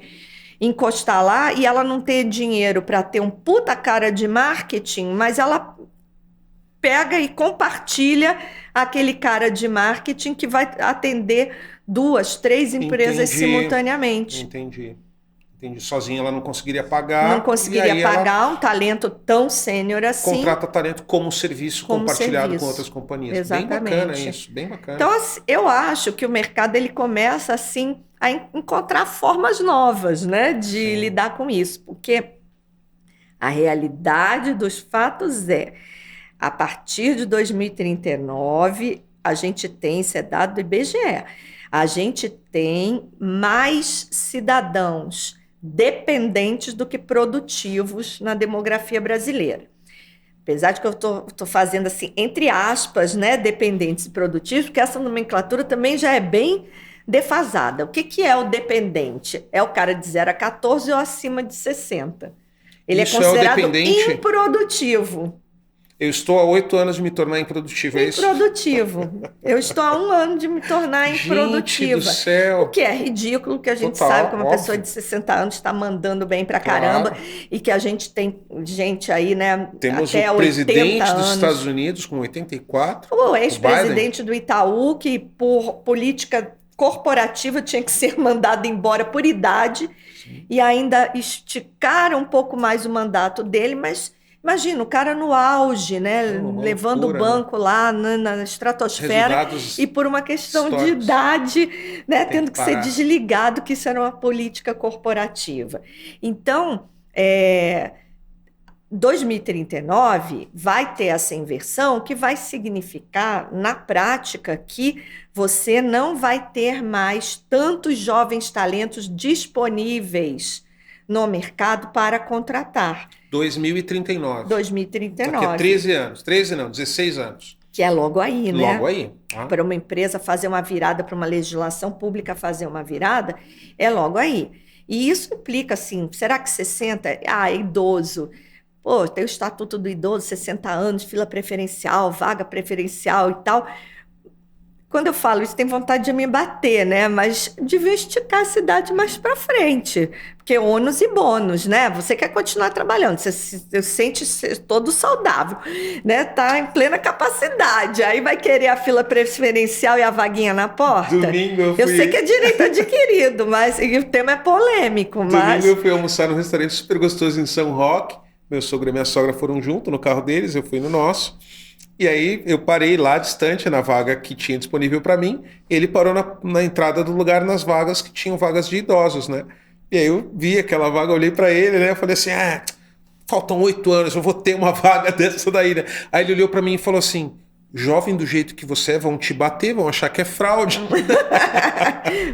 encostar lá e ela não ter dinheiro para ter um puta cara de marketing, mas ela pega e compartilha aquele cara de marketing que vai atender 2, 3 empresas simultaneamente. Entendi. Sozinha ela não conseguiria pagar. Não conseguiria pagar um talento tão sênior assim. Contrata talento como serviço compartilhado com outras companhias. Exatamente. Bem bacana isso, bem bacana. Então, eu acho que o mercado ele começa assim a encontrar formas novas, né, de lidar com isso, porque a realidade dos fatos a partir de 2039, a gente tem, isso é dado do IBGE, a gente tem mais cidadãos dependentes do que produtivos na demografia brasileira. Apesar de que eu estou fazendo assim, entre aspas, né, dependentes e produtivos, porque essa nomenclatura também já é bem defasada. O que é o dependente? É o cara de 0 a 14 ou acima de 60. Ele é considerado improdutivo. Eu estou há 8 anos de me tornar improdutivo, é isso? Improdutivo. Eu estou há 1 ano de me tornar improdutiva. Gente do céu. O que é ridículo, que a gente sabe que uma pessoa de 60 anos está mandando bem pra caramba e que a gente tem gente aí, né, temos até o 80 presidente anos. dos Estados Unidos com 84. O ex-presidente do Itaú, que por política corporativa tinha que ser mandado embora por idade. Sim. E ainda esticaram um pouco mais o mandato dele, mas imagina, o cara no auge, né, levando o banco lá na estratosfera e por uma questão de idade, né, tendo que ser desligado, que isso era uma política corporativa. Então, 2039 vai ter essa inversão que vai significar, na prática, que você não vai ter mais tantos jovens talentos disponíveis no mercado para contratar. 2039. 2039. Daqui a 13 anos. 13 não, 16 anos. Que é logo aí, né? Logo aí. Para uma empresa fazer uma virada, para uma legislação pública fazer uma virada, é logo aí. E isso implica, assim, será que 60? É idoso. pô, tem o Estatuto do Idoso, 60 anos, fila preferencial, vaga preferencial e tal. Quando eu falo isso, tem vontade de me bater, né? Mas devia esticar a cidade mais para frente, porque ônus e bônus, né? Você quer continuar trabalhando, você se sente todo saudável, né? Tá em plena capacidade, aí vai querer a fila preferencial e a vaguinha na porta? Domingo eu sei que é direito adquirido, mas e o tema é polêmico, mas... Domingo eu fui almoçar num restaurante super gostoso em São Roque, meu sogro e minha sogra foram junto no carro deles, eu fui no nosso. E aí eu parei lá distante na vaga que tinha disponível para mim. Ele parou na entrada do lugar nas vagas que tinham vagas de idosos, né? E aí eu vi aquela vaga, olhei para ele, né? Eu falei assim, faltam 8 anos, eu vou ter uma vaga dessa daí, né? Aí ele olhou para mim e falou assim, jovem do jeito que você é, vão te bater, vão achar que é fraude.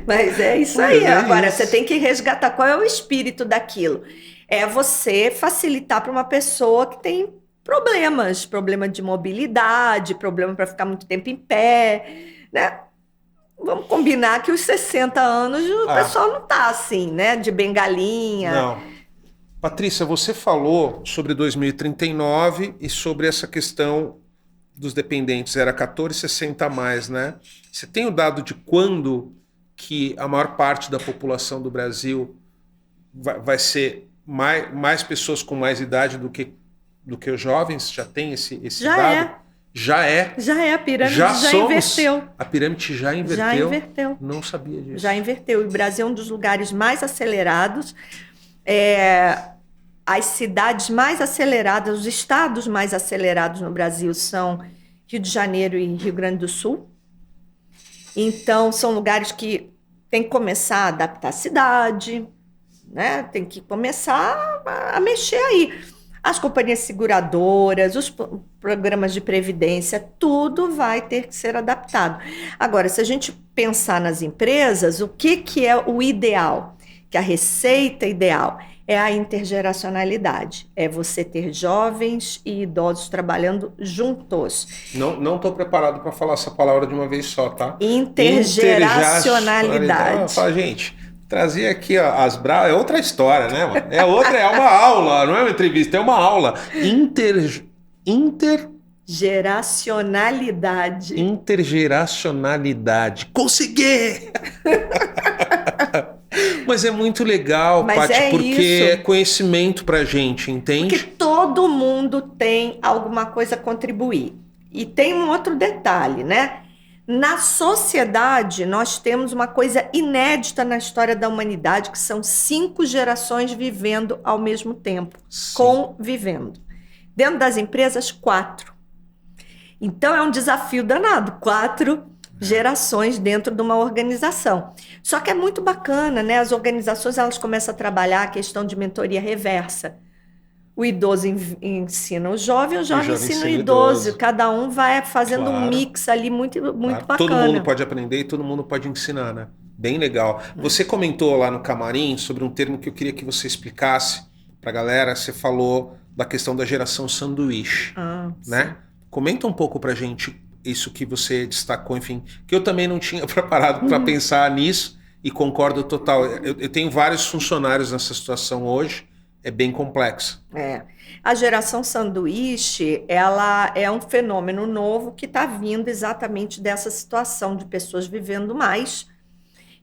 Mas é isso aí. Agora, você tem que resgatar qual é o espírito daquilo. É você facilitar para uma pessoa que tem problema de mobilidade, problema para ficar muito tempo em pé, né? Vamos combinar que os 60 anos o pessoal não tá assim, né? De bengalinha. Não. Patrícia, você falou sobre 2039 e sobre essa questão dos dependentes, era 14,60 a mais, né? Você tem o dado de quando que a maior parte da população do Brasil vai ser mais pessoas com mais idade do que os jovens? Já tem esse dado? Já é. A pirâmide já inverteu. A pirâmide já inverteu? Já inverteu. Não sabia disso. Já inverteu. O Brasil é um dos lugares mais acelerados. As cidades mais aceleradas, os estados mais acelerados no Brasil são Rio de Janeiro e Rio Grande do Sul. Então, são lugares que tem que começar a adaptar a cidade, né? Tem que começar a mexer aí. As companhias seguradoras, os programas de previdência, tudo vai ter que ser adaptado. Agora, se a gente pensar nas empresas, o que é o ideal? Que a receita ideal é a intergeracionalidade. É você ter jovens e idosos trabalhando juntos. Não estou preparado para falar essa palavra de uma vez só, tá? Intergeracionalidade. Fala, gente, trazer aqui as bravas é outra história, né, mano? É uma aula, não é uma entrevista, é uma aula. Geracionalidade. Intergeracionalidade. Consegui! Mas é muito legal, Paty, porque é conhecimento pra gente, entende? Porque todo mundo tem alguma coisa a contribuir. E tem um outro detalhe, né? Na sociedade, nós temos uma coisa inédita na história da humanidade, que são 5 gerações vivendo ao mesmo tempo, convivendo. Dentro das empresas, 4. Então, é um desafio danado, 4 gerações dentro de uma organização. Só que é muito bacana, né? As organizações, elas começam a trabalhar a questão de mentoria reversa. O idoso ensina o jovem ensina o idoso. Cada um vai fazendo um mix ali muito bacana. Todo mundo pode aprender e todo mundo pode ensinar, né? Bem legal. Você comentou lá no camarim sobre um termo que eu queria que você explicasse para a galera. Você falou da questão da geração sanduíche, né? Sim. Comenta um pouco para a gente isso que você destacou, enfim, que eu também não tinha preparado para pensar nisso e concordo total. Eu tenho vários funcionários nessa situação hoje, é bem complexa. A geração sanduíche, ela é um fenômeno novo que está vindo exatamente dessa situação de pessoas vivendo mais,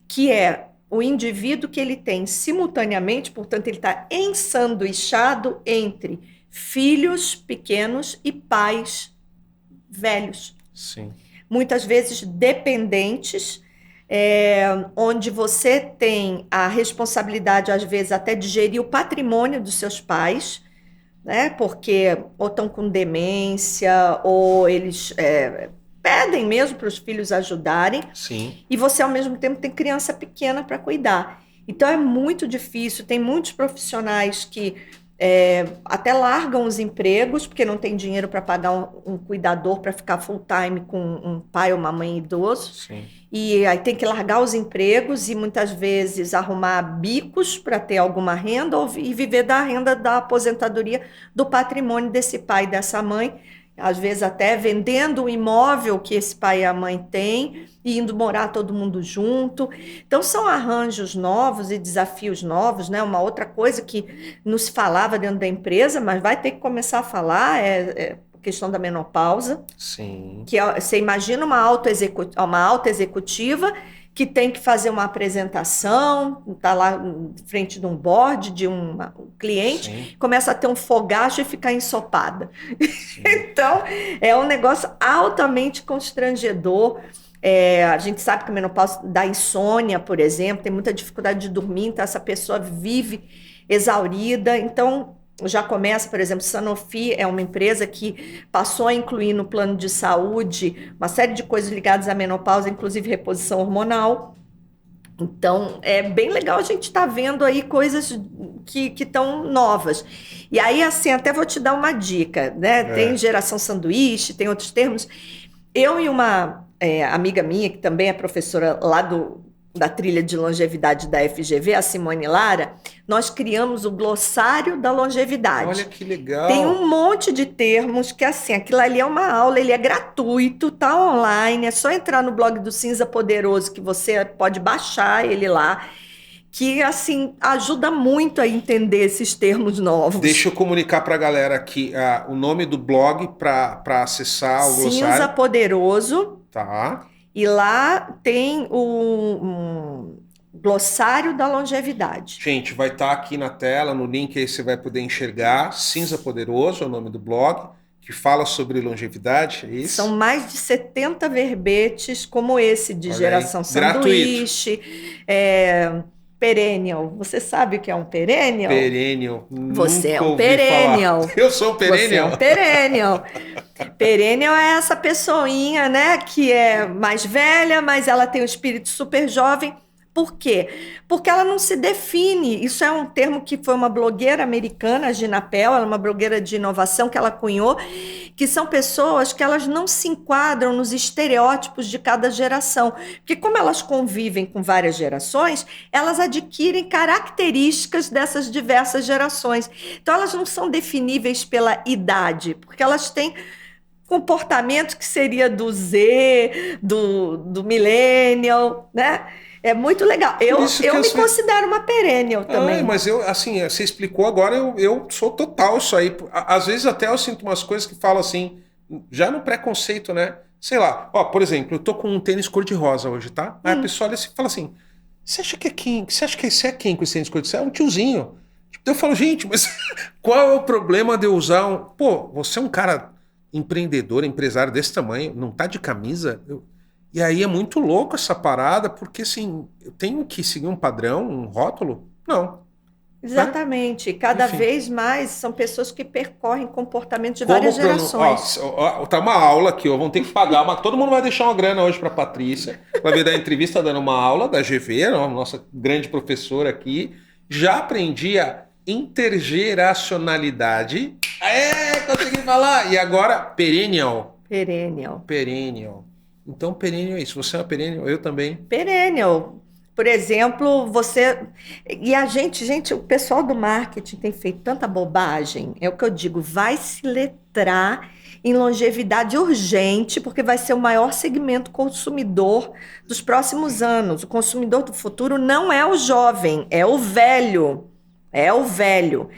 que é o indivíduo que ele tem simultaneamente, portanto, ele está ensanduichado entre filhos pequenos e pais velhos. Sim. Muitas vezes dependentes, onde você tem a responsabilidade, às vezes, até de gerir o patrimônio dos seus pais, né? Porque ou estão com demência, ou eles pedem mesmo para os filhos ajudarem. Sim. E você, ao mesmo tempo, tem criança pequena para cuidar. Então, é muito difícil. Tem muitos profissionais que até largam os empregos porque não tem dinheiro para pagar um cuidador para ficar full time com um pai ou uma mãe idoso. Sim. E aí tem que largar os empregos e muitas vezes arrumar bicos para ter alguma renda e viver da renda da aposentadoria do patrimônio desse pai e dessa mãe às vezes até vendendo o imóvel que esse pai e a mãe têm e indo morar todo mundo junto. Então, são arranjos novos e desafios novos, né? Uma outra coisa que não se falava dentro da empresa, mas vai ter que começar a falar é a questão da menopausa. Sim. Que você imagina uma alta executiva que tem que fazer uma apresentação, está lá em frente de um board, de um cliente, Sim. começa a ter um fogacho e ficar ensopada. Sim. Então, é um negócio altamente constrangedor. A gente sabe que a menopausa dá insônia, por exemplo, tem muita dificuldade de dormir, então essa pessoa vive exaurida. Então, já começa, por exemplo, Sanofi é uma empresa que passou a incluir no plano de saúde uma série de coisas ligadas à menopausa, inclusive reposição hormonal. Então, é bem legal a gente estar vendo aí coisas que estão novas. E aí, assim, até vou te dar uma dica, né? Tem geração sanduíche, tem outros termos. Eu e uma amiga minha, que também é professora lá da trilha de longevidade da FGV, a Simone Lara, nós criamos o glossário da longevidade. Olha que legal. Tem um monte de termos que, assim, aquilo ali é uma aula, ele é gratuito, tá online, é só entrar no blog do Cinza Poderoso, que você pode baixar ele lá, que, assim, ajuda muito a entender esses termos novos. Deixa eu comunicar para a galera aqui o nome do blog para acessar o glossário. Cinza Poderoso. Tá. E lá tem o glossário da longevidade. Gente, vai estar aqui na tela, no link aí você vai poder enxergar. Cinza Poderoso é o nome do blog, que fala sobre longevidade, é isso? São mais de 70 verbetes, como esse de Olha geração aí, sanduíche, perennial. Você sabe o que é um perennial? Perennial. Você é um Nunca ouvi perennial. falar. Eu sou um perennial. Você é um perennial. Perennial é essa pessoinha, né, que é mais velha, mas ela tem um espírito super jovem. Por quê? Porque ela não se define. Isso é um termo que foi uma blogueira americana, a Gina Pell, ela é uma blogueira de inovação que ela cunhou, que são pessoas que elas não se enquadram nos estereótipos de cada geração. Porque como elas convivem com várias gerações, elas adquirem características dessas diversas gerações. Então elas não são definíveis pela idade, porque elas têm comportamento que seria do Z, do millennial, né? É muito legal. Eu me considero uma perennial também. Mas assim, você explicou agora, eu sou total isso aí. Às vezes até eu sinto umas coisas que falam assim, já no preconceito, né? Sei lá, por exemplo, eu tô com um tênis cor-de-rosa hoje, tá? Aí a pessoa olha assim, fala assim, você acha que é quem? Você acha que você é quem com esse tênis cor-de-rosa? É um tiozinho. Eu falo, gente, mas qual é o problema de eu usar um... Pô, você é um cara empreendedor, empresário desse tamanho, não tá de camisa? E aí é muito louco essa parada, porque assim, eu tenho que seguir um padrão, um rótulo? Não. Exatamente. Cada vez mais são pessoas que percorrem comportamentos de várias gerações. Tá uma aula aqui, vamos ter que pagar, mas todo mundo vai deixar uma grana hoje para Patrícia, vai vir dar entrevista dando uma aula da GV, nossa grande professora aqui. Já aprendi a intergeracionalidade. Consegui falar! E agora, perennial. Perennial. Então, perennial é isso. Você é uma perennial, eu também. Perennial. Por exemplo, você... E a gente, o pessoal do marketing tem feito tanta bobagem. É o que eu digo, vai se letrar em longevidade urgente, porque vai ser o maior segmento consumidor dos próximos anos. O consumidor do futuro não é o jovem, é o velho. É o velho.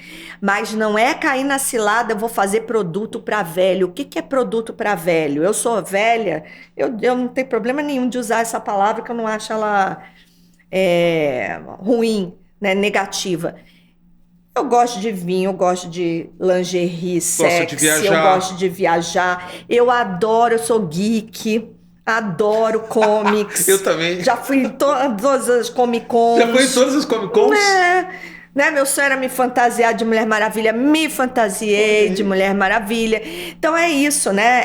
Mas não é cair na cilada, eu vou fazer produto para velho. O que é produto para velho? Eu sou velha, eu não tenho problema nenhum de usar essa palavra, que eu não acho ela ruim, né, negativa. Eu gosto de vinho, eu gosto de lingerie sexy, eu gosto de viajar. Eu sou geek. Adoro comics. Eu também. Já fui em todas as Comic Cons. Já foi em todas as Comic Cons? Né? Meu sonho era me fantasiar de Mulher Maravilha, me fantasiei de Mulher Maravilha. Então é isso, né?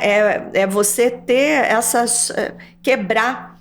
É você ter quebrar,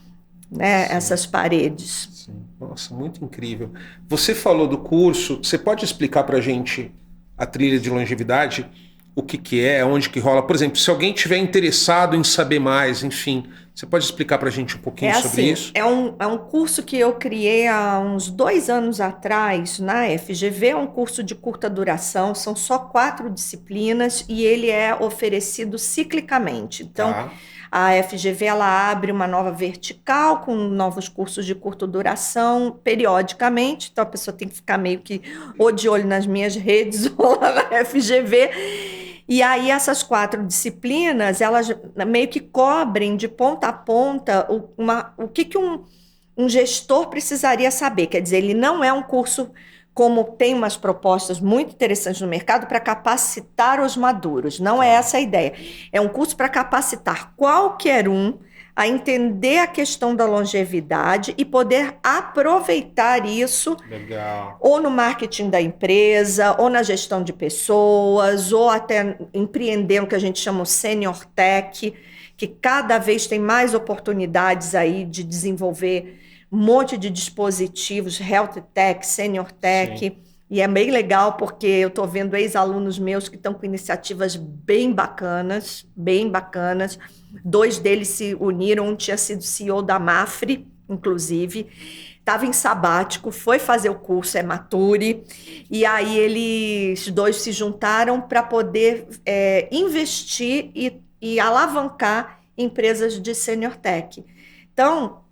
né, essas paredes. Sim. Nossa, muito incrível. Você falou do curso, você pode explicar pra gente a trilha de longevidade? O que é, onde que rola? Por exemplo, se alguém tiver interessado em saber mais, enfim, Você pode explicar para a gente um pouquinho sobre assim, isso? É um curso que eu criei há uns 2 anos atrás na FGV, é um curso de curta duração, são só 4 disciplinas e ele é oferecido ciclicamente. Então, Tá. a FGV ela abre uma nova vertical com novos cursos de curta duração periodicamente, então a pessoa tem que ficar meio que ou de olho nas minhas redes ou lá na FGV. E aí essas 4 disciplinas, elas meio que cobrem de ponta a ponta o que um gestor precisaria saber. Quer dizer, ele não é um curso como tem umas propostas muito interessantes no mercado para capacitar os maduros. Não é essa a ideia. É um curso para capacitar qualquer um a entender a questão da longevidade e poder aproveitar isso. Legal. Ou no marketing da empresa, ou na gestão de pessoas, ou até empreender o que a gente chama o senior tech, que cada vez tem mais oportunidades aí de desenvolver um monte de dispositivos, health tech, senior tech. Sim. E é bem legal porque eu estou vendo ex-alunos meus que estão com iniciativas bem bacanas, bem bacanas. 2 deles se uniram, um tinha sido CEO da Mafre, inclusive. Estava em sabático, foi fazer o curso, é Mature, e aí eles 2 se juntaram para poder investir e alavancar empresas de senior tech. Então,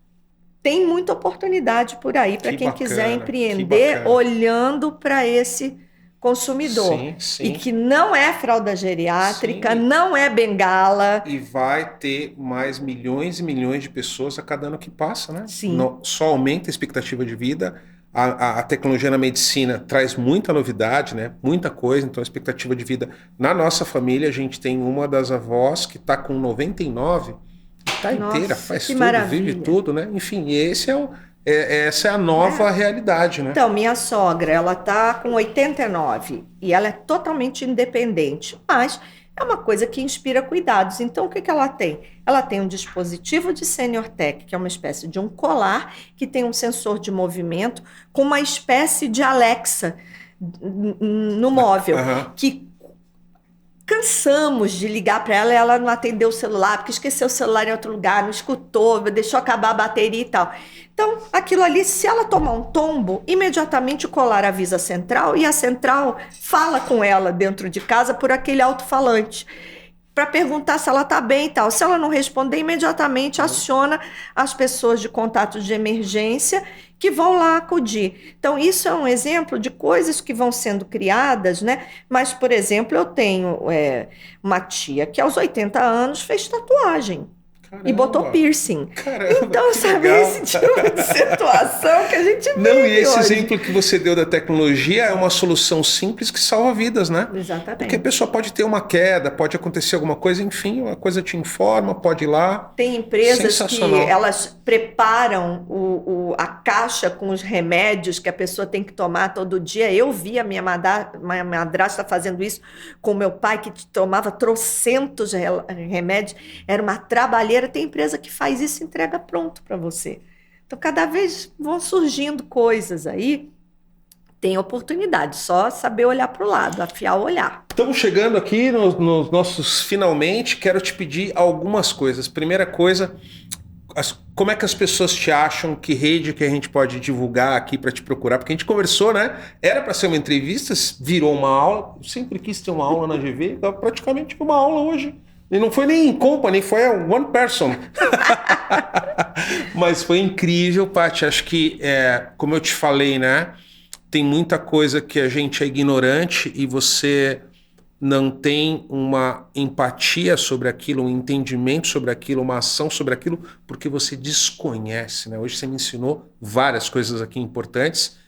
tem muita oportunidade por aí para quem quiser empreender olhando para esse consumidor. Sim, sim. E que não é fralda geriátrica, Sim. não é bengala. E vai ter mais milhões e milhões de pessoas a cada ano que passa, né? Sim. Só aumenta a expectativa de vida. A tecnologia na medicina traz muita novidade, né? Muita coisa. Então, a expectativa de vida na nossa família, a gente tem uma das avós que está com 99, está inteira, faz tudo, maravilha. vive tudo, né? Enfim, essa é a nova realidade, né? Então, minha sogra, ela tá com 89 e ela é totalmente independente, mas é uma coisa que inspira cuidados. Então, o que ela tem? Ela tem um dispositivo de Senior Tech, que é uma espécie de um colar que tem um sensor de movimento com uma espécie de Alexa no móvel, que cansamos de ligar para ela e ela não atendeu o celular, porque esqueceu o celular em outro lugar, não escutou, deixou acabar a bateria e tal. Então, aquilo ali, se ela tomar um tombo, imediatamente o colar avisa a central e a central fala com ela dentro de casa por aquele alto-falante para perguntar se ela está bem e tal. Se ela não responder, imediatamente aciona as pessoas de contato de emergência que vão lá acudir. Então, isso é um exemplo de coisas que vão sendo criadas, né? Mas, por exemplo, eu tenho uma tia que aos 80 anos fez tatuagem. Caramba. E botou piercing. Caramba, então, sabe, legal. Esse tipo de situação que a gente vive. Não, e esse hoje. exemplo que você deu da tecnologia é uma solução simples que salva vidas, né? Exatamente. Porque a pessoa pode ter uma queda, pode acontecer alguma coisa, enfim, uma coisa te informa, pode ir lá. Tem empresas que elas preparam a caixa com os remédios que a pessoa tem que tomar todo dia. Eu vi a minha madrasta fazendo isso com meu pai, que tomava trocentos remédios. Era uma trabalheira. Tem empresa que faz isso e entrega pronto para você. Então, cada vez vão surgindo coisas aí. Tem oportunidade, só saber olhar para o lado, afiar o olhar. Estamos chegando aqui nos nossos finalmente. Quero te pedir algumas coisas. Primeira coisa, como é que as pessoas te acham? Que rede que a gente pode divulgar aqui para te procurar? Porque a gente conversou, né? Era para ser uma entrevista, virou uma aula. Eu sempre quis ter uma aula na GV, praticamente uma aula hoje. E não foi nem em company, foi one person. Mas foi incrível, Paty. Acho que, como eu te falei, né? Tem muita coisa que a gente é ignorante e você não tem uma empatia sobre aquilo, um entendimento sobre aquilo, uma ação sobre aquilo, porque você desconhece, né? Hoje você me ensinou várias coisas aqui importantes.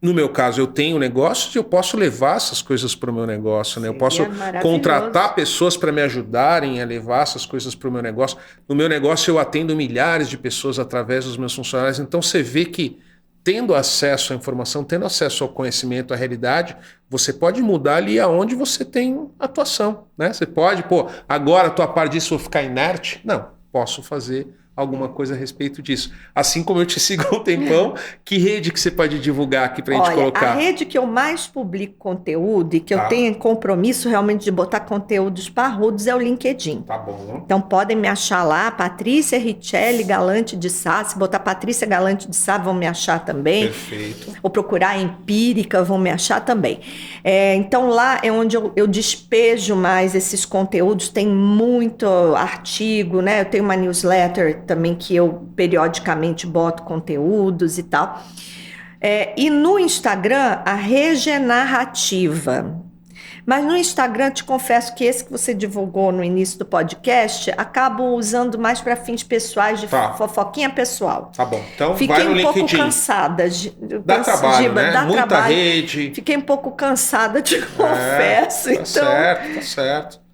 No meu caso, eu tenho negócios e eu posso levar essas coisas para o meu negócio, né? Eu posso contratar pessoas para me ajudarem a levar essas coisas para o meu negócio. No meu negócio, eu atendo milhares de pessoas através dos meus funcionários. Então, você vê que tendo acesso à informação, tendo acesso ao conhecimento, à realidade, você pode mudar ali aonde você tem atuação, né? Você pode, agora a tua parte disso eu vou ficar inerte? Não, posso fazer alguma coisa a respeito disso. Assim como eu te sigo há um tempão, que rede que você pode divulgar aqui para a gente colocar? A rede que eu mais publico conteúdo e que eu tenho compromisso realmente de botar conteúdos parrudos é o LinkedIn. Tá bom. Então podem me achar lá, Patrícia Richelli Galante de Sá. Se botar Patrícia Galante de Sá, vão me achar também. Perfeito. Ou procurar Empírica, vão me achar também. Então lá é onde eu despejo mais esses conteúdos, tem muito artigo, né? Eu tenho uma newsletter também que eu periodicamente boto conteúdos e tal. E no Instagram, a Regenarrativa. Mas no Instagram, te confesso que esse que você divulgou no início do podcast, acabo usando mais para fins pessoais, de fofoquinha pessoal. Tá bom. Então fiquei vai no LinkedIn. Fiquei um pouco cansada. Dá trabalho, né? Dá muita trabalho. Rede. Fiquei um pouco cansada, te confesso. Tá certo, tá certo.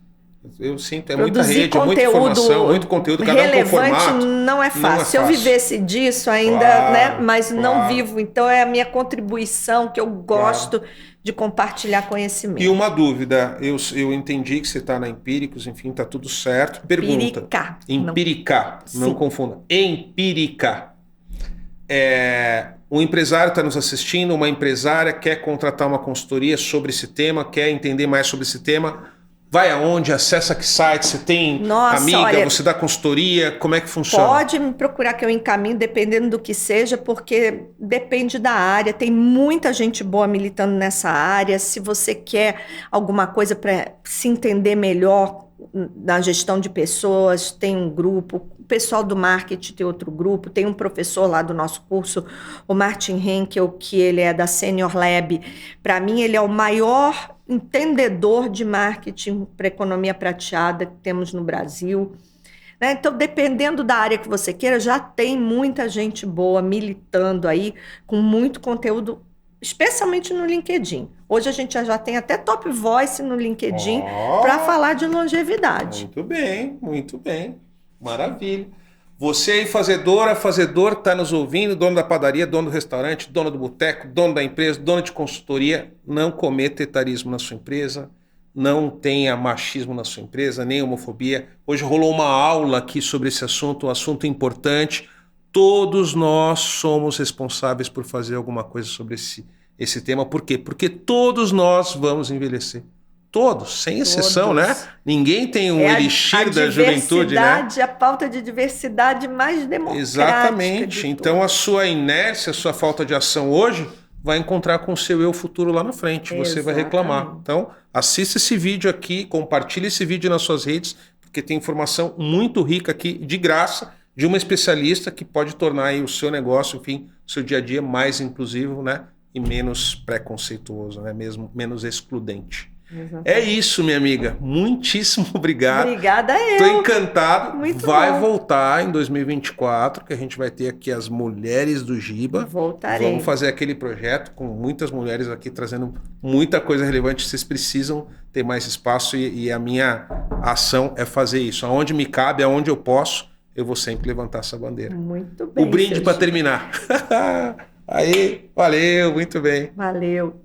Eu sinto, muita rede, conteúdo, muita informação, muito conteúdo, cada relevante, um com formato. Não é fácil. Se eu vivesse disso ainda, né? Mas não vivo. Então é a minha contribuição que eu gosto de compartilhar conhecimento. E uma dúvida, eu entendi que você está na Empíricos, enfim, tá tudo certo. Pergunta. Empírica. Não confunda. Empírica. Um empresário está nos assistindo, uma empresária quer contratar uma consultoria sobre esse tema, quer entender mais sobre esse tema. Vai aonde? Acessa que site? Você tem amiga? Você dá consultoria? Como é que funciona? Pode me procurar que eu encaminho, dependendo do que seja, porque depende da área. Tem muita gente boa militando nessa área. Se você quer alguma coisa para se entender melhor na gestão de pessoas, tem um grupo. O pessoal do marketing tem outro grupo. Tem um professor lá do nosso curso, o Martin Henkel, que ele é da Senior Lab. Para mim, ele é o maior entendedor de marketing para economia prateada que temos no Brasil. Então, dependendo da área que você queira, já tem muita gente boa militando aí, com muito conteúdo, especialmente no LinkedIn. Hoje a gente já tem até Top Voice no LinkedIn para falar de longevidade. Muito bem, muito bem. Maravilha. Você aí, fazedor, está nos ouvindo, dono da padaria, dono do restaurante, dono do boteco, dono da empresa, dono de consultoria, não cometa etarismo na sua empresa, não tenha machismo na sua empresa, nem homofobia. Hoje rolou uma aula aqui sobre esse assunto, um assunto importante. Todos nós somos responsáveis por fazer alguma coisa sobre esse tema. Por quê? Porque todos nós vamos envelhecer. Todos, sem exceção, né? Ninguém tem elixir da juventude, né? A pauta de diversidade mais democrática. Exatamente. Então a sua inércia, a sua falta de ação hoje vai encontrar com o seu eu futuro lá na frente. Você vai reclamar. Então assista esse vídeo aqui, compartilhe esse vídeo nas suas redes, porque tem informação muito rica aqui, de graça, de uma especialista que pode tornar aí o seu negócio, enfim, o seu dia a dia mais inclusivo, né? E menos preconceituoso, né? Mesmo menos excludente. Exatamente. É isso, minha amiga. Muitíssimo obrigado. Obrigada eu. Estou encantado. Muito vai bom. Voltar em 2024, que a gente vai ter aqui as mulheres do Giba. Voltarei. Vamos fazer aquele projeto com muitas mulheres aqui, trazendo muita coisa relevante. Vocês precisam ter mais espaço e a minha ação é fazer isso. Aonde me cabe, aonde eu posso, eu vou sempre levantar essa bandeira. Muito bem. O brinde para terminar. Aí, valeu, muito bem. Valeu.